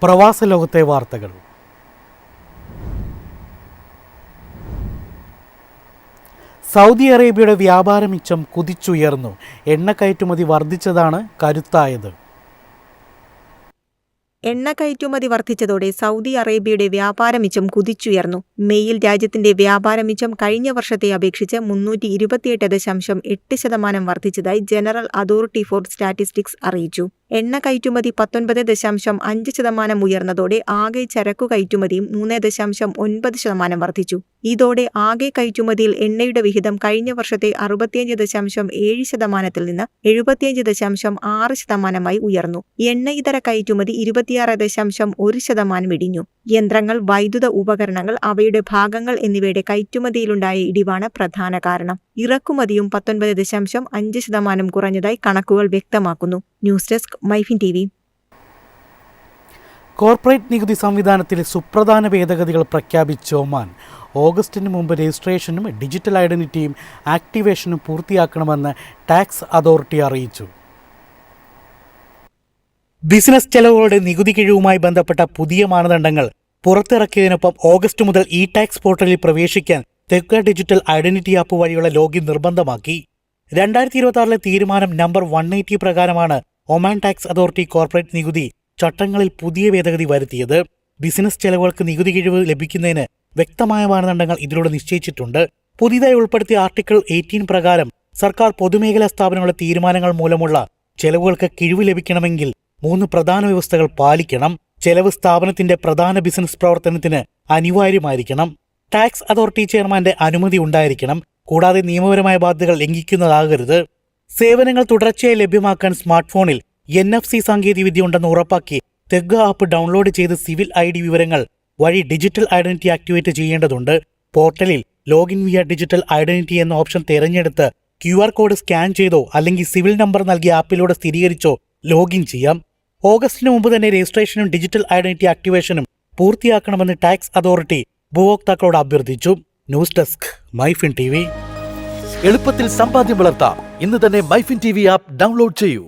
പ്രവാസ ലോകത്തെ വാർത്തകൾ. സൗദി അറേബ്യയുടെ വ്യാപാര മിച്ചം കുതിച്ചുയർന്നു. എണ്ണ കയറ്റുമതി വർദ്ധിച്ചതാണ് കരുത്തായത്. എണ്ണ കയറ്റുമതി വർദ്ധിച്ചതോടെ സൗദി അറേബ്യയുടെ വ്യാപാരമിച്ചം കുതിച്ചുയർന്നു. മെയ്യിൽ രാജ്യത്തിന്റെ വ്യാപാരമിച്ചം കഴിഞ്ഞ വർഷത്തെ അപേക്ഷിച്ച് 328.8% വർദ്ധിച്ചതായി ജനറൽ അതോറിറ്റി ഫോർ സ്റ്റാറ്റിസ്റ്റിക്സ് അറിയിച്ചു. എണ്ണ കയറ്റുമതി 19.5% ഉയർന്നതോടെ ആകെ ചരക്കു കയറ്റുമതിയും 3.9% വർദ്ധിച്ചു. ഇതോടെ ആകെ കയറ്റുമതിയിൽ എണ്ണയുടെ വിഹിതം കഴിഞ്ഞ വർഷത്തെ 65.7% നിന്ന് 75.6% ഉയർന്നു. എണ്ണ ഇതര കയറ്റുമതി 26.1% ഇടിഞ്ഞു. യന്ത്രങ്ങൾ, വൈദ്യുത ഉപകരണങ്ങൾ, അവയുടെ ഭാഗങ്ങൾ എന്നിവയുടെ കയറ്റുമതിയിലുണ്ടായ ഇടിവാണ് പ്രധാന കാരണം. ഇറക്കുമതിയും 19.5% കുറഞ്ഞതായി കണക്കുകൾ വ്യക്തമാക്കുന്നു. News desk MyFin TV. Corporate നികുതി സംവിധാനത്തിലെ സുപ്രധാന ഭേദഗതികൾ പ്രഖ്യാപിച്ച ഒമാൻ ഓഗസ്റ്റിന് മുമ്പ് രജിസ്ട്രേഷനും ഡിജിറ്റൽ ഐഡന്റിറ്റിയും ആക്ടിവേഷനും പൂർത്തിയാക്കണമെന്ന് ടാക്സ് അതോറിറ്റി അറിയിച്ചു. ബിസിനസ് ചെലവുകളുടെ നികുതി കിഴിവുമായി ബന്ധപ്പെട്ട പുതിയ മാനദണ്ഡങ്ങൾ പുറത്തിറക്കിയതിനൊപ്പം ഓഗസ്റ്റ് മുതൽ ഇ ടാക്സ് പോർട്ടലിൽ പ്രവേശിക്കാൻ തെക്ക ഡിജിറ്റൽ ഐഡന്റിറ്റി ആപ്പ് വഴിയുള്ള ലോഗിൻ നിർബന്ധമാക്കി. 2026 തീരുമാനം നമ്പർ 180 പ്രകാരമാണ് ഒമാൻ ടാക്സ് അതോറിറ്റി കോർപ്പറേറ്റ് നികുതി ചട്ടങ്ങളിൽ പുതിയ ഭേദഗതി വരുത്തിയത്. ബിസിനസ് ചെലവുകൾക്ക് നികുതി കിഴിവ് ലഭിക്കുന്നതിന് വ്യക്തമായ മാനദണ്ഡങ്ങൾ ഇതിലൂടെ നിശ്ചയിച്ചിട്ടുണ്ട്. പുതിയതായി ഉൾപ്പെടുത്തിയ ആർട്ടിക്കിൾ 18 പ്രകാരം സർക്കാർ പൊതുമേഖലാ സ്ഥാപനങ്ങളുടെ തീരുമാനങ്ങൾ മൂലമുള്ള ചെലവുകൾക്ക് കിഴിവ് ലഭിക്കണമെങ്കിൽ 3 പ്രധാന വ്യവസ്ഥകൾ പാലിക്കണം. ചെലവ് സ്ഥാപനത്തിന്റെ പ്രധാന ബിസിനസ് പ്രവർത്തനത്തിന് അനിവാര്യമായിരിക്കണം. ടാക്സ് അതോറിറ്റി ചെയർമാന്റെ അനുമതി ഉണ്ടായിരിക്കണം. കൂടാതെ നിയമപരമായ ബാധ്യതകൾ ലംഘിക്കുന്നതാകരുത്. സേവനങ്ങൾ തുടർച്ചയായി ലഭ്യമാക്കാൻ സ്മാർട്ട് ഫോണിൽ NFC സാങ്കേതികവിദ്യ ഉണ്ടെന്ന് ഉറപ്പാക്കി തെഗ്ഗ ആപ്പ് ഡൗൺലോഡ് ചെയ്ത് സിവിൽ ID വിവരങ്ങൾ വഴി ഡിജിറ്റൽ ഐഡന്റിറ്റി ആക്ടിവേറ്റ് ചെയ്യേണ്ടതുണ്ട്. പോർട്ടലിൽ ലോഗിൻ വിയ ഡിജിറ്റൽ ഐഡന്റിറ്റി എന്ന ഓപ്ഷൻ തിരഞ്ഞെടുത്ത് QR കോഡ് സ്കാൻ ചെയ്തോ അല്ലെങ്കിൽ സിവിൽ നമ്പർ നൽകിയ ആപ്പിലൂടെ സ്ഥിരീകരിച്ചോ ലോഗിൻ ചെയ്യാം. ഓഗസ്റ്റിന് മുമ്പ് തന്നെ രജിസ്ട്രേഷനും ഡിജിറ്റൽ ഐഡന്റിറ്റി ആക്ടിവേഷനും പൂർത്തിയാക്കണമെന്ന് ടാക്സ് അതോറിറ്റി ഉപഭോക്താക്കളോട് അഭ്യർത്ഥിച്ചു. News desk MyFin TV. എളുപ്പത്തിൽ സമ്പാദ്യം വളർത്താം. ഇന്ന് തന്നെ മൈഫിൻ TV ആപ്പ് ഡൗൺലോഡ് ചെയ്യൂ.